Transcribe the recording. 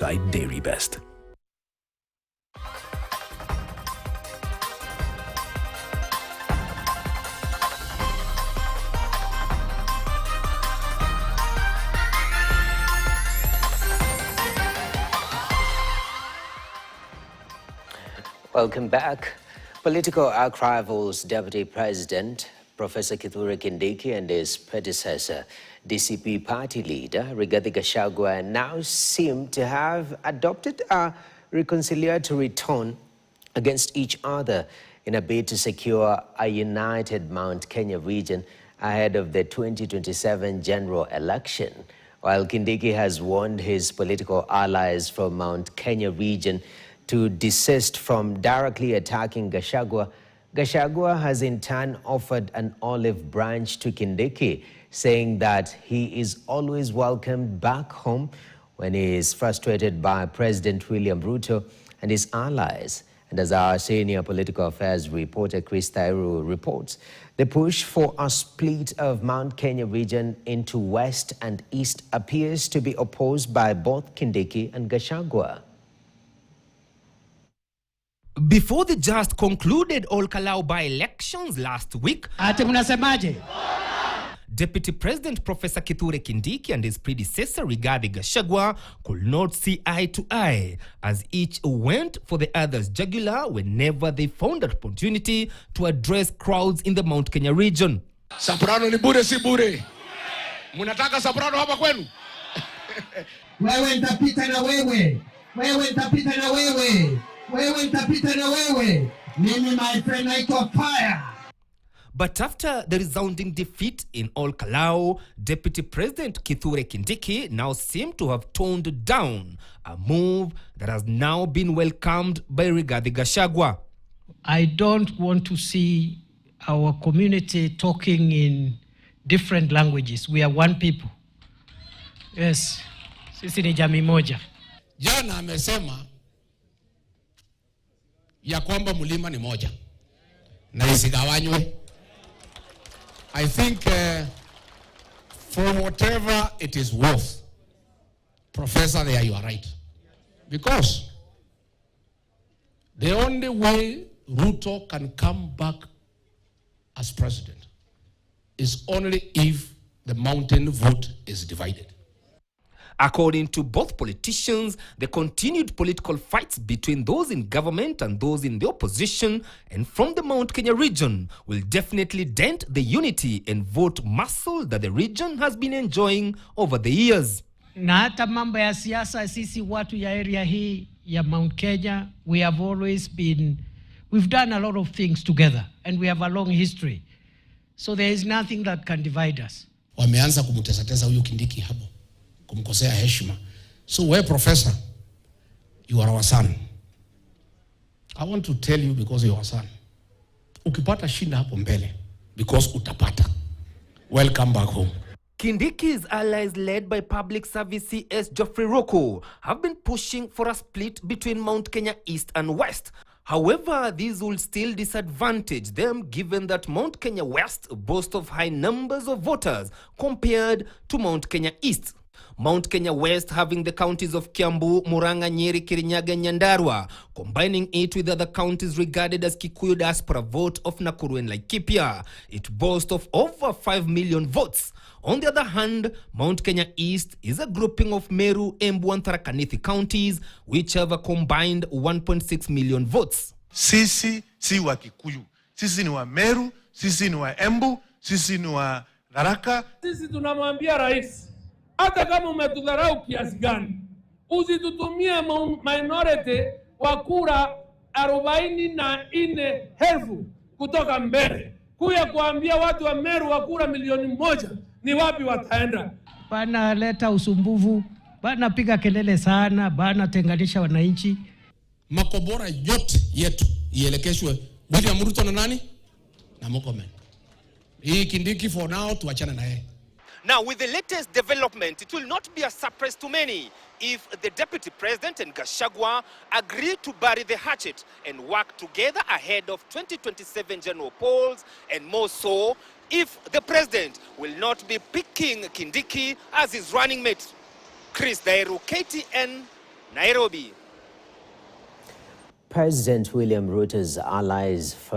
Dairy Best. Welcome back. Political archival's Deputy President, Professor Kithure Kindiki, and his predecessor, DCP party leader, Rigathi Gachagua, now seem to have adopted a reconciliatory tone against each other in a bid to secure a united Mount Kenya region ahead of the 2027 general election. While Kindiki has warned his political allies from Mount Kenya region to desist from directly attacking Gachagua, Gachagua has in turn offered an olive branch to Kindiki, saying that he is always welcomed back home when he is frustrated by President William Ruto and his allies. And as our senior political affairs reporter Chris Tairu reports, the push for a split of Mount Kenya region into west and east appears to be opposed by both Kindiki and Gachagua. Before the just concluded Ol-Kalou by-elections last week, Deputy President Professor Kithure Kindiki and his predecessor Rigathi Gachagua could not see eye to eye, as each went for the other's jugular whenever they found an opportunity to address crowds in the Mount Kenya region. Soprano ni bure si bure. Munataka soprano hapa kwenu? Wewe nitapita na wewe. Wewe nitapita na wewe. Wewe nitapita na wewe. Mimi, my friend, naitwa fire. But after the resounding defeat in Ol-Kalou, Deputy President Kithure Kindiki now seemed to have toned down, a move that has now been welcomed by Rigathi Gachagua. I don't want to see our community talking in different languages. We are one people. Yes, sisi ni jamii moja. Jana amesema ya kwamba mlima ni moja na isigawanywe. I think for whatever it is worth, Professor, there you are right. Because the only way Ruto can come back as president is only if the mountain vote is divided. According to both politicians, the continued political fights between those in government and those in the opposition and from the Mount Kenya region will definitely dent the unity and vote muscle that the region has been enjoying over the years. Na hata mambo ya siasa, sisi watu ya area hii ya Mount Kenya, we've done a lot of things together and we have a long history. So there is nothing that can divide us. Wameanza kumtesa huyu Kindiki hapo, kumkosea heshima. So where, Professor, you are our son. I want to tell you, because you are our son, ukipata shinda hapo mbele, because utapata. Welcome back home. Kindiki's allies, led by Public Service CS Geoffrey Roko, have been pushing for a split between Mount Kenya East and West. However, these will still disadvantage them, given that Mount Kenya West boasts of high numbers of voters compared to Mount Kenya East. Mount Kenya West having the counties of Kiambu, Murang'a, Nyeri, Kirinyaga, and Nyandarua, combining it with other counties regarded as Kikuyu diaspora vote of Nakuru and Laikipia. It boasts of over 5 million votes. On the other hand, Mount Kenya East is a grouping of Meru, Embu, and Tharaka Nithi counties, which have a combined 1.6 million votes. Sisi si wa Kikuyu. Sisi ni wa Meru, sisi ni wa Embu, sisi ni wa Tharaka. Sisi tunamwambia rais, hata kama umetudharau kiasi gani, usitutumie minority wa kura 44,000 kutoka mbele kuya kuambia watu wa Meru wa kura 1,000,000 ni wapi wataenda. Bana leta usumbufu, bana piga kelele sana, bana tenganisha wananchi. Makobora yote yetu ielekeshwe William Ruto na nani? Na Murkomen. Hii Kindiki for now tuachane na yeye. Now, with the latest development, it will not be a surprise to many if the Deputy President and Gachagua agree to bury the hatchet and work together ahead of 2027 general polls, and more so if the President will not be picking Kindiki as his running mate. Chris Dairu, KTN Nairobi. President William Ruto's allies